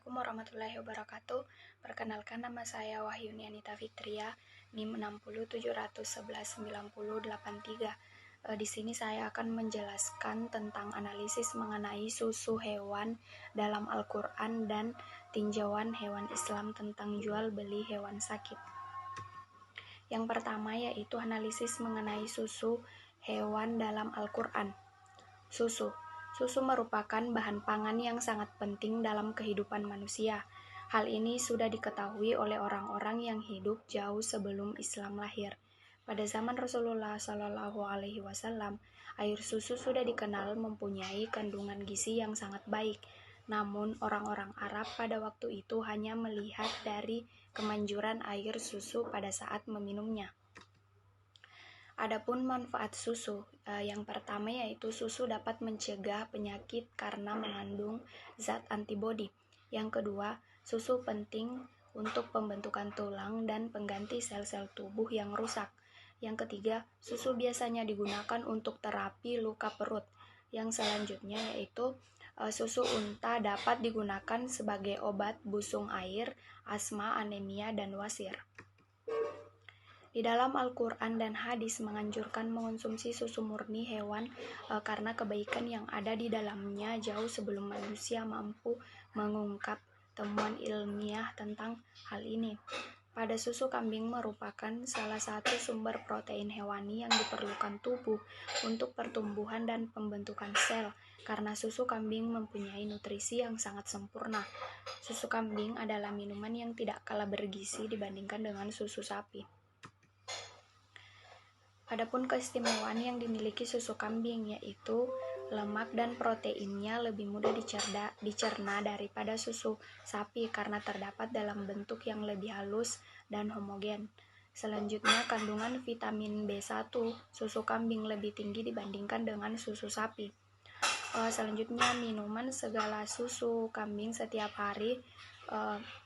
Assalamualaikum warahmatullahi wabarakatuh. Perkenalkan, nama saya Wahyuni Anita Fitria, NIM 607119083. Di sini saya akan menjelaskan tentang analisis mengenai susu hewan dalam Al-Quran dan tinjauan hewan Islam tentang jual beli hewan sakit. Yang pertama yaitu analisis mengenai susu hewan dalam Al-Quran. Susu merupakan bahan pangan yang sangat penting dalam kehidupan manusia. Hal ini sudah diketahui oleh orang-orang yang hidup jauh sebelum Islam lahir. Pada zaman Rasulullah Shallallahu Alaihi Wasallam, air susu sudah dikenal mempunyai kandungan gizi yang sangat baik. Namun, orang-orang Arab pada waktu itu hanya melihat dari kemanjuran air susu pada saat meminumnya. Adapun manfaat susu, yang pertama yaitu susu dapat mencegah penyakit karena mengandung zat antibodi. Yang kedua, susu penting untuk pembentukan tulang dan pengganti sel-sel tubuh yang rusak. Yang ketiga, susu biasanya digunakan untuk terapi luka perut. Yang selanjutnya yaitu susu unta dapat digunakan sebagai obat busung air, asma, anemia, dan wasir. Di dalam Al-Quran dan hadis menganjurkan mengonsumsi susu murni hewan karena kebaikan yang ada di dalamnya jauh sebelum manusia mampu mengungkap temuan ilmiah tentang hal ini. Pada susu kambing merupakan salah satu sumber protein hewani yang diperlukan tubuh untuk pertumbuhan dan pembentukan sel, karena susu kambing mempunyai nutrisi yang sangat sempurna. Susu kambing adalah minuman yang tidak kalah bergizi dibandingkan dengan susu sapi. Adapun keistimewaan yang dimiliki susu kambing yaitu lemak dan proteinnya lebih mudah dicerna daripada susu sapi karena terdapat dalam bentuk yang lebih halus dan homogen. Selanjutnya, kandungan vitamin B1 susu kambing lebih tinggi dibandingkan dengan susu sapi. Selanjutnya, minuman segala susu kambing setiap hari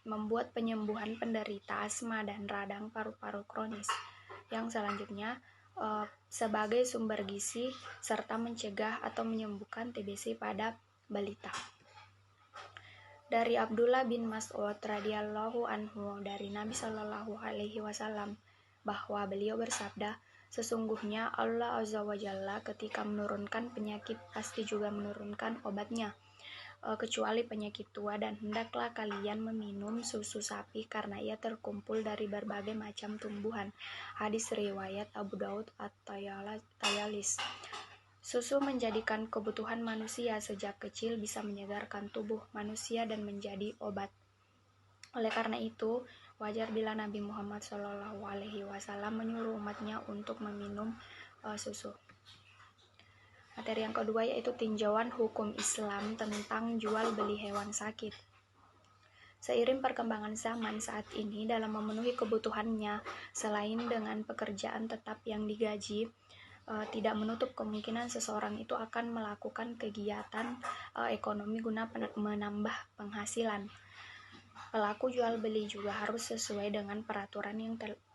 membuat penyembuhan penderita asma dan radang paru-paru kronis. Yang selanjutnya, sebagai sumber gizi serta mencegah atau menyembuhkan TBC pada balita. Dari Abdullah bin Mas'ud radhiyallahu anhu dari Nabi Shallallahu Alaihi Wasallam bahwa beliau bersabda, sesungguhnya Allah Azza wa Jalla ketika menurunkan penyakit pasti juga menurunkan obatnya, kecuali penyakit tua, dan hendaklah kalian meminum susu sapi karena ia terkumpul dari berbagai macam tumbuhan. Hadis riwayat Abu Daud At-Tayalis. Susu menjadikan kebutuhan manusia sejak kecil, bisa menyegarkan tubuh manusia dan menjadi obat. Oleh karena itu, wajar bila Nabi Muhammad SAW menyuruh umatnya untuk meminum susu. Materi yang kedua yaitu tinjauan hukum Islam tentang jual beli hewan sakit. Seiring perkembangan zaman saat ini dalam memenuhi kebutuhannya, selain dengan pekerjaan tetap yang digaji, tidak menutup kemungkinan seseorang itu akan melakukan kegiatan ekonomi guna menambah penghasilan. Pelaku jual beli juga harus sesuai dengan peraturan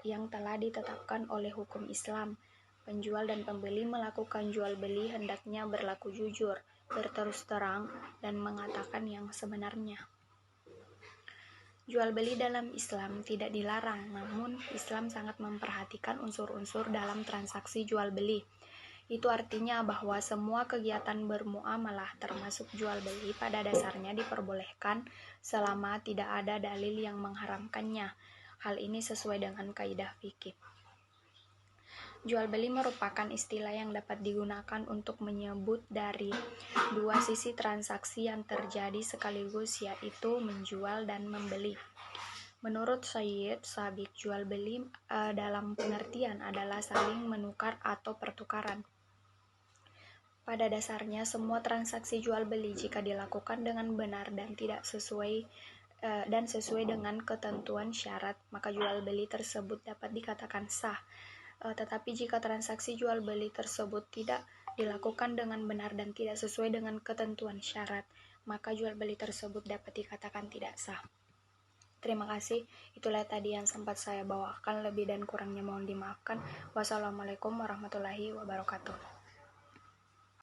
yang telah ditetapkan oleh hukum Islam. Penjual dan pembeli melakukan jual beli hendaknya berlaku jujur, berterus terang, dan mengatakan yang sebenarnya. Jual beli dalam Islam tidak dilarang, namun Islam sangat memperhatikan unsur-unsur dalam transaksi jual beli. Itu artinya bahwa semua kegiatan bermuamalah termasuk jual beli pada dasarnya diperbolehkan selama tidak ada dalil yang mengharamkannya. Hal ini sesuai dengan kaidah fikih. Jual beli merupakan istilah yang dapat digunakan untuk menyebut dari dua sisi transaksi yang terjadi sekaligus, yaitu menjual dan membeli. Menurut Sayyid Sabiq, jual beli dalam pengertian adalah saling menukar atau pertukaran. Pada dasarnya, semua transaksi jual beli jika dilakukan dengan benar dan tidak sesuai dengan ketentuan syarat, maka jual beli tersebut dapat dikatakan sah. Tetapi jika transaksi jual beli tersebut tidak dilakukan dengan benar dan tidak sesuai dengan ketentuan syarat, maka jual beli tersebut dapat dikatakan tidak sah. Terima kasih, itulah tadi yang sempat saya bawakan, lebih dan kurangnya mohon dimaafkan. Wassalamualaikum warahmatullahi wabarakatuh.